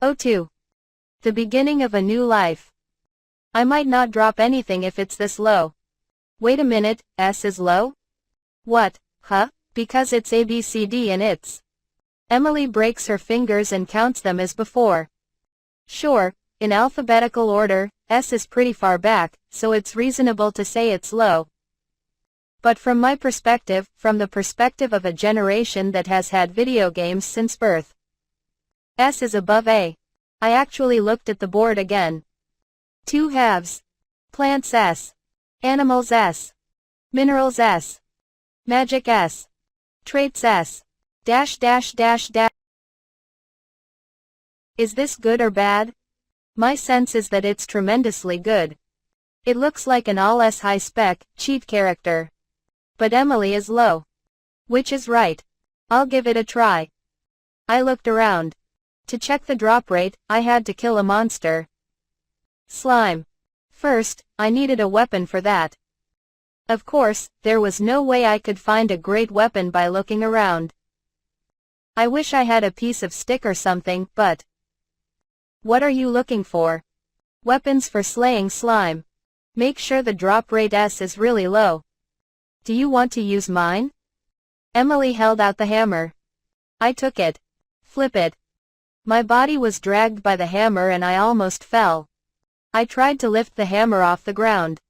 02. The beginning of a new life. I might not drop anything if it's this low. Wait a minute, S is low? What, huh? Because it's ABCD and it's. Emily breaks her fingers and counts them as before. Sure, in alphabetical order, S is pretty far back, so it's reasonable to say it's low. But from my perspective, from the perspective of a generation that has had video games since birth, S is above A. I actually looked at the board again. Two halves. Plants S. Animals S. Minerals S. Magic S. Traits S. Dash dash dash dash. Is this good or bad? My sense is that it's tremendously good. It looks like an all S high-spec, cheat character. But Emily is low. Which is right? I'll give it a try. I looked around. To check the drop rate, I had to kill a monster. Slime. First, I needed a weapon for that. Of course, there was no way I could find a great weapon by looking around. I wish I had a piece of stick or something, but... What are you looking for? Weapons for slaying slime. Make sure the drop rate S is really low. Do you want to use mine? Emily held out the hammer. I took it. Flip it. My body was dragged by the hammer and I almost fell. I tried to lift the hammer off the ground.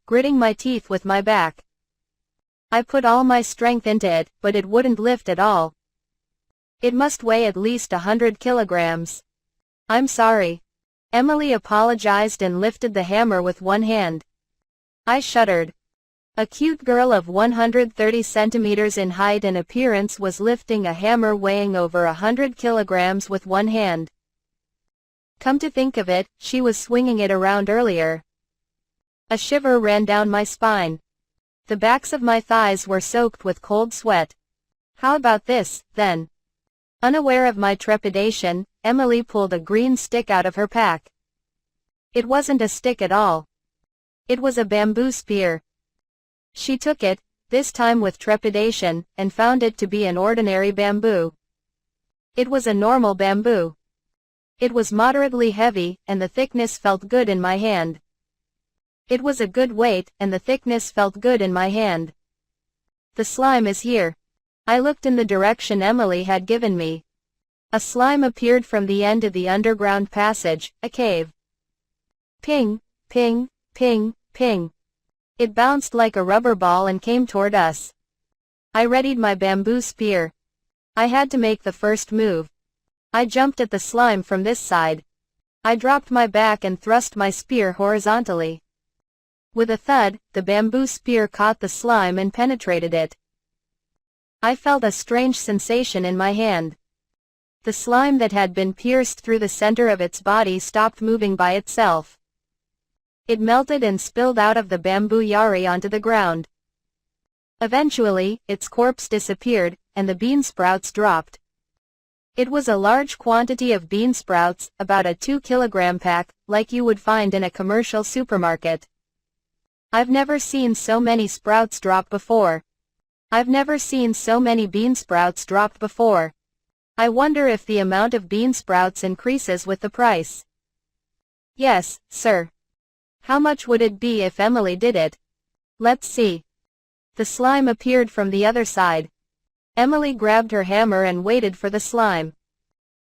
Gritting my teeth with my back. I put all my strength into it, but it wouldn't lift at all. It must weigh at least 100 kilograms. I'm sorry. Emily apologized and lifted the hammer with one hand. I shuddered. A cute girl of 130 centimeters in height and appearance was lifting a hammer weighing over 100 kilograms with one hand. Come to think of it, she was swinging it around earlier. A shiver ran down my spine. The backs of my thighs were soaked with cold sweat. How about this, then? Unaware of my trepidation, Emily pulled a green stick out of her pack. It wasn't a stick at all. It was a bamboo spear. She took it, this time with trepidation, and found it to be an ordinary bamboo. It was a normal bamboo. It was moderately heavy, and the thickness felt good in my hand. It was a good weight, and the thickness felt good in my hand. The slime is here. I looked in the direction Emily had given me. A slime appeared from the end of the underground passage, a cave. Ping, ping, ping, ping. It bounced like a rubber ball and came toward us. I readied my bamboo spear. I had to make the first move. I jumped at the slime from this side. I dropped my back and thrust my spear horizontally. With a thud, the bamboo spear caught the slime and penetrated it. I felt a strange sensation in my hand. The slime that had been pierced through the center of its body stopped moving by itself. It melted and spilled out of the bamboo yari onto the ground. Eventually, its corpse disappeared, and the bean sprouts dropped. It was a large quantity of bean sprouts, about a 2-kilogram pack, like you would find in a commercial supermarket. I've never seen so many sprouts drop before. I've never seen so many bean sprouts dropped before. I wonder if the amount of bean sprouts increases with the price. Yes, sir. How much would it be if Emily did it? Let's see. The slime appeared from the other side. Emily grabbed her hammer and waited for the slime.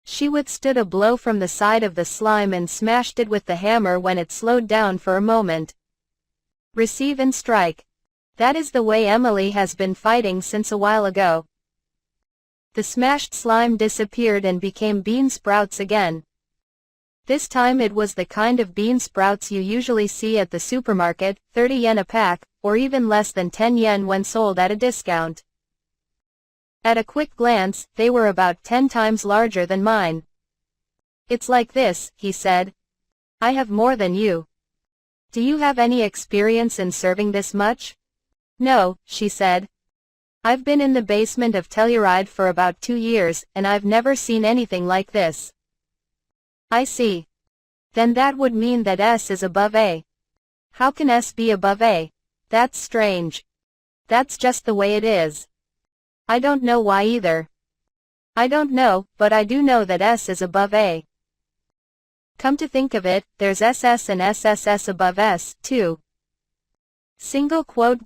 She withstood a blow from the side of the slime and smashed it with the hammer when it slowed down for a moment. Receive and strike. That is the way Emily has been fighting since a while ago. The smashed slime disappeared and became bean sprouts again. This time it was the kind of bean sprouts you usually see at the supermarket, 30 yen a pack, or even less than 10 yen when sold at a discount. At a quick glance, they were about 10 times larger than mine. It's like this, he said. I have more than you. Do you have any experience in serving this much? No, she said. I've been in the basement of Telluride for about 2 years, and I've never seen anything like this. I see. Then that would mean that S is above A. How can S be above A? That's strange. That's just the way it is. I don't know why either. I don't know, but I do know that S is above A. Come to think of it, there's SS and SSS above S, too. Single quote ...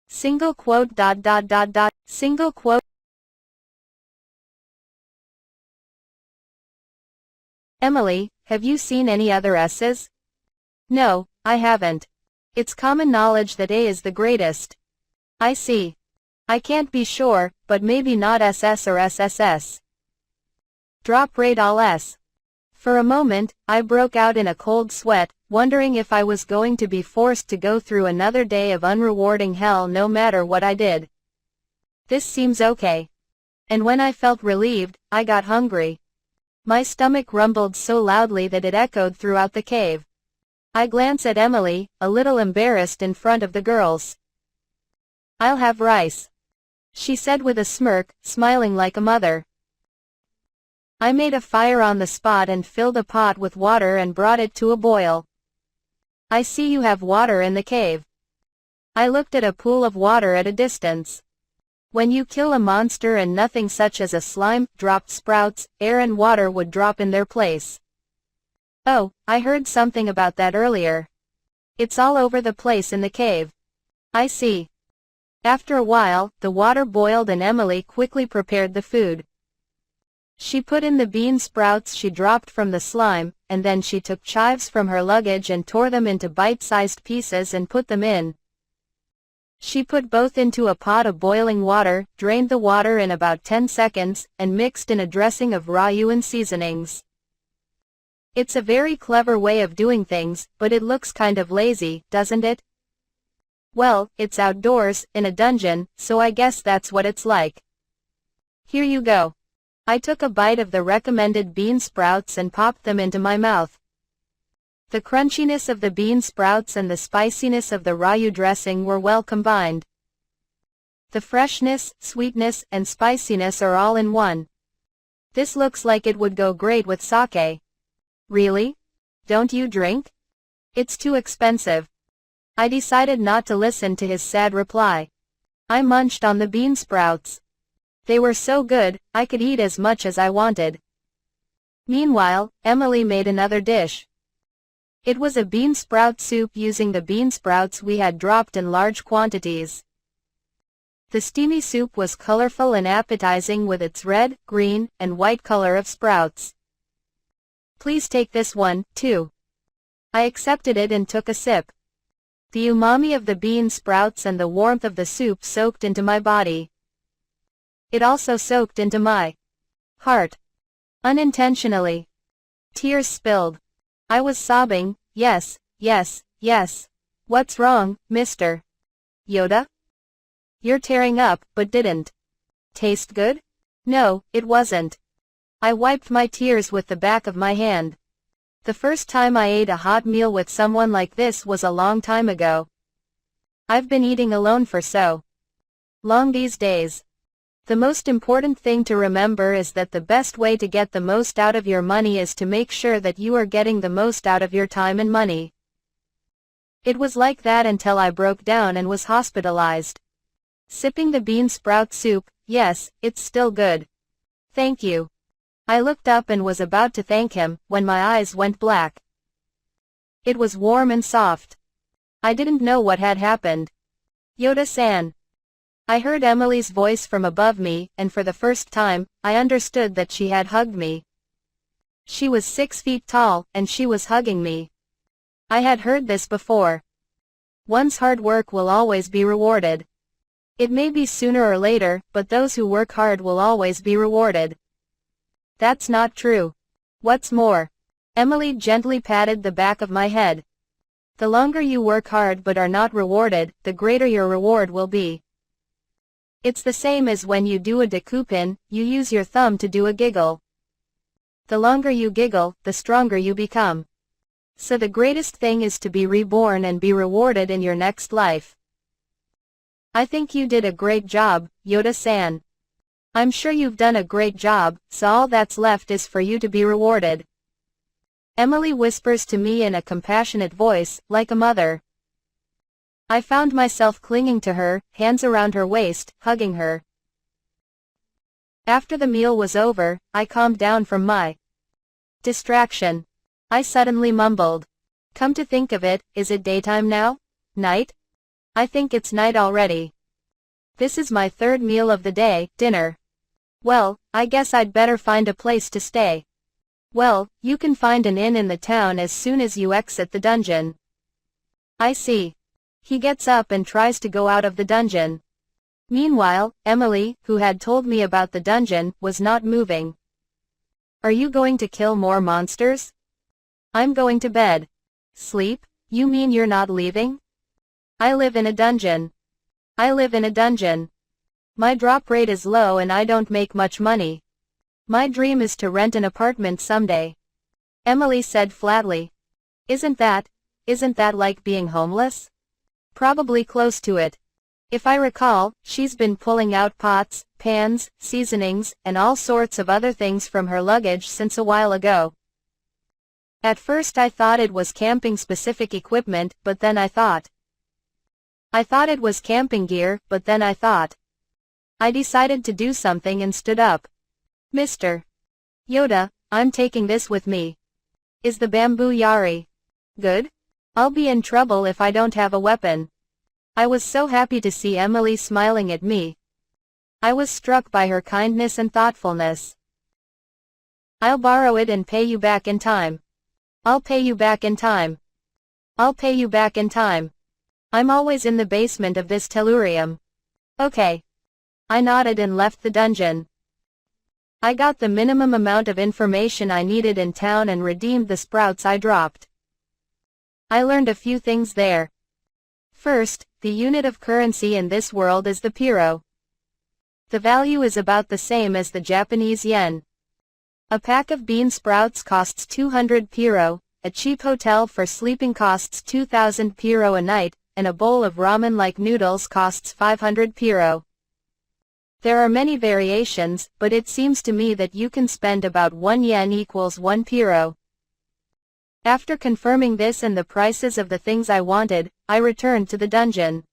Single quote ... Single quote. Emily, have you seen any other S's? No, I haven't. It's common knowledge that A is the greatest. I see. I can't be sure, but maybe not SS or SSS. Drop rate all S. For a moment, I broke out in a cold sweat, wondering if I was going to be forced to go through another day of unrewarding hell no matter what I did. This seems okay. And when I felt relieved, I got hungry. My stomach rumbled so loudly that it echoed throughout the cave. I glanced at Emily, a little embarrassed in front of the girls. I'll have rice, she said with a smirk, smiling like a mother. I made a fire on the spot and filled a pot with water and brought it to a boil. I see you have water in the cave. I looked at a pool of water at a distance. When you kill a monster and nothing such as a slime dropped sprouts, air and water would drop in their place. Oh, I heard something about that earlier. It's all over the place in the cave. I see. After a while, the water boiled and Emily quickly prepared the food. She put in the bean sprouts she dropped from the slime, and then she took chives from her luggage and tore them into bite-sized pieces and put them in. She put both into a pot of boiling water, drained the water in about 10 seconds, and mixed in a dressing of rayu and seasonings. It's a very clever way of doing things, but it looks kind of lazy, doesn't it? Well, it's outdoors, in a dungeon, so I guess that's what it's like. Here you go. I took a bite of the recommended bean sprouts and popped them into my mouth. The crunchiness of the bean sprouts and the spiciness of the rayu dressing were well combined. The freshness, sweetness, and spiciness are all in one. This looks like it would go great with sake. Really? Don't you drink? It's too expensive. I decided not to listen to his sad reply. I munched on the bean sprouts. They were so good, I could eat as much as I wanted. Meanwhile, Emily made another dish. It was a bean sprout soup using the bean sprouts we had dropped in large quantities. The steamy soup was colorful and appetizing with its red, green, and white color of sprouts. Please take this one, too. I accepted it and took a sip. The umami of the bean sprouts and the warmth of the soup soaked into my body. It also soaked into my heart. Unintentionally. Tears spilled. I was sobbing, yes, yes, yes. What's wrong, Mr. Yoda? You're tearing up, but didn't taste good? No, it wasn't. I wiped my tears with the back of my hand. The first time I ate a hot meal with someone like this was a long time ago. I've been eating alone for so long these days. The most important thing to remember is that the best way to get the most out of your money is to make sure that you are getting the most out of your time and money. It was like that until I broke down and was hospitalized. Sipping the bean sprout soup, yes, it's still good. Thank you. I looked up and was about to thank him, when my eyes went black. It was warm and soft. I didn't know what had happened. Yoda-san. I heard Emily's voice from above me, and for the first time, I understood that she had hugged me. She was 6 feet tall, and she was hugging me. I had heard this before. One's hard work will always be rewarded. It may be sooner or later, but those who work hard will always be rewarded. That's not true. What's more, Emily gently patted the back of my head. The longer you work hard but are not rewarded, the greater your reward will be. It's the same as when you do a decupin, you use your thumb to do a giggle. The longer you giggle, the stronger you become. So the greatest thing is to be reborn and be rewarded in your next life. I think you did a great job, Yoda-san. I'm sure you've done a great job, so all that's left is for you to be rewarded. Emily whispers to me in a compassionate voice, like a mother. I found myself clinging to her, hands around her waist, hugging her. After the meal was over, I calmed down from my distraction. I suddenly mumbled. Come to think of it, is it daytime now? Night? I think it's night already. This is my third meal of the day, dinner. Well, I guess I'd better find a place to stay. Well, you can find an inn in the town as soon as you exit the dungeon. I see. He gets up and tries to go out of the dungeon. Meanwhile, Emily, who had told me about the dungeon, was not moving. Are you going to kill more monsters? I'm going to bed. Sleep? You mean you're not leaving? I live in a dungeon. I live in a dungeon. My drop rate is low and I don't make much money. My dream is to rent an apartment someday. Emily said flatly. Isn't that like being homeless? Probably close to it. If I recall, she's been pulling out pots, pans, seasonings, and all sorts of other things from her luggage since a while ago. At first I thought it was camping-specific equipment, but then I thought it was camping gear, but then I thought. I decided to do something and stood up. Mr. Yoda, I'm taking this with me. Is the bamboo yari good? I'll be in trouble if I don't have a weapon. I was so happy to see Emily smiling at me. I was struck by her kindness and thoughtfulness. I'll borrow it and pay you back in time. I'll pay you back in time. I'll pay you back in time. I'm always in the basement of this tellurium. Okay. I nodded and left the dungeon. I got the minimum amount of information I needed in town and redeemed the sprouts I dropped. I learned a few things there. First, the unit of currency in this world is the piro. The value is about the same as the Japanese yen. A pack of bean sprouts costs 200 piro, a cheap hotel for sleeping costs 2,000 piro a night, and a bowl of ramen-like noodles costs 500 piro. There are many variations, but it seems to me that you can spend about 1 yen equals 1 piro. After confirming this and the prices of the things I wanted, I returned to the dungeon.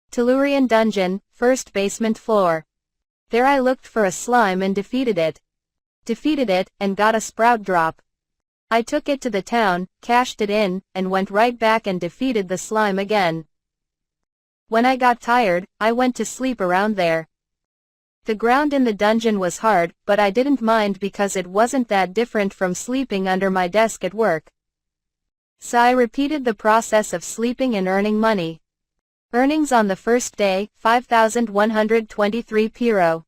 Tellurian Dungeon, first basement floor. There I looked for a slime and defeated it. And got a sprout drop. I took it to the town, cashed it in, and went right back and defeated the slime again. When I got tired, I went to sleep around there. The ground in the dungeon was hard, but I didn't mind because it wasn't that different from sleeping under my desk at work. So I repeated the process of sleeping and earning money. Earnings on the first day, 5,123 piro.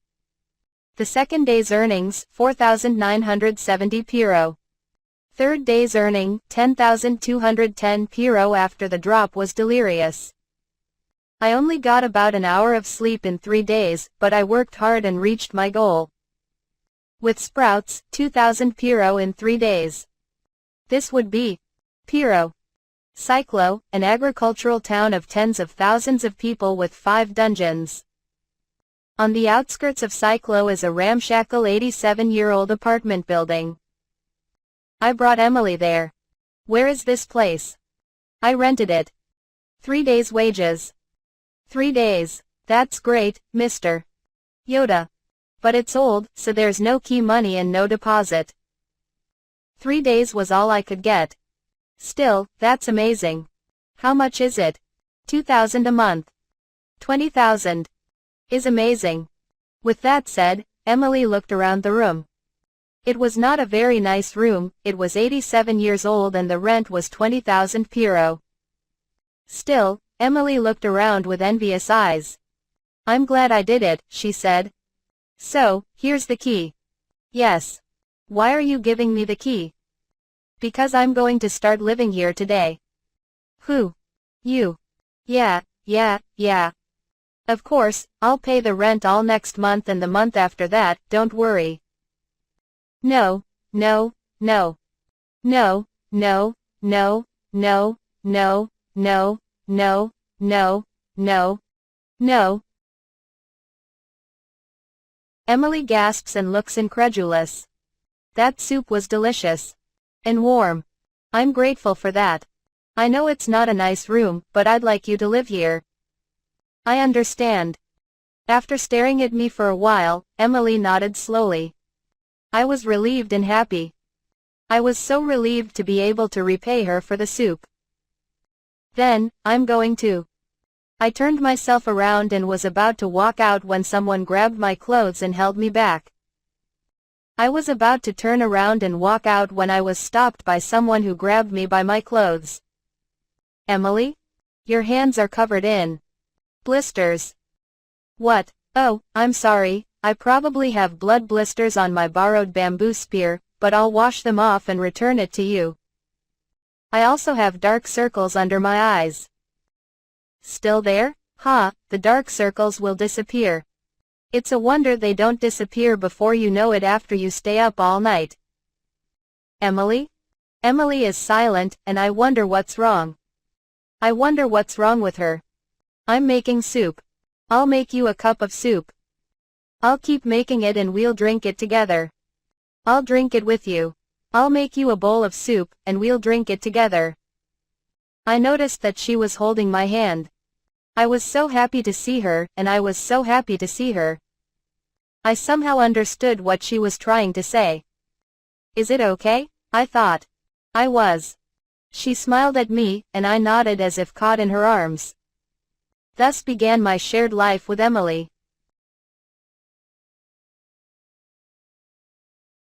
The second day's earnings, 4,970 piro. Third day's earning, 10,210 piro after the drop was delirious. I only got about an hour of sleep in 3 days, but I worked hard and reached my goal. With sprouts, 2,000 piro in 3 days. This would be Piro. Cyclo, an agricultural town of tens of thousands of people with 5 dungeons. On the outskirts of Cyclo is a ramshackle 87-year-old apartment building. I brought Emily there. Where is this place? I rented it. 3 days' wages. 3 days. That's great, Mr. Yoda. But it's old, so there's no key money and no deposit. 3 days was all I could get. Still, that's amazing. How much is it? 2,000 a month. 20,000. Is amazing. With that said, Emily looked around the room. It was not a very nice room, it was 87 years old and the rent was 20,000 piro. Still, Emily looked around with envious eyes. I'm glad I did it, she said. So, here's the key. Yes. Why are you giving me the key? Because I'm going to start living here today. Who? You. Yeah. Of course, I'll pay the rent all next month and the month after that, don't worry. No. No. Emily gasps and looks incredulous. That soup was delicious. And warm. I'm grateful for that. I know it's not a nice room, but I'd like you to live here. I understand. After staring at me for a while, Emily nodded slowly. I was relieved and happy. I was so relieved to be able to repay her for the soup. Then, I'm going to. I turned myself around and was about to walk out when someone grabbed my clothes and held me back. I was about to turn around and walk out when I was stopped by someone who grabbed me by my clothes. Emily? Your hands are covered in blisters. What? Oh, I'm sorry, I probably have blood blisters on my borrowed bamboo spear, but I'll wash them off and return it to you. I also have dark circles under my eyes. Still there? Ha, the dark circles will disappear. It's a wonder they don't disappear before you know it after you stay up all night. Emily? Emily is silent, and I wonder what's wrong. I wonder what's wrong with her. I'm making soup. I'll make you a cup of soup. I'll keep making it and we'll drink it together. I'll drink it with you. I'll make you a bowl of soup, and we'll drink it together. I noticed that she was holding my hand. I was so happy to see her, and I was so happy to see her. I somehow understood what she was trying to say. Is it okay? I thought. I was. She smiled at me, and I nodded as if caught in her arms. Thus began my shared life with Emily.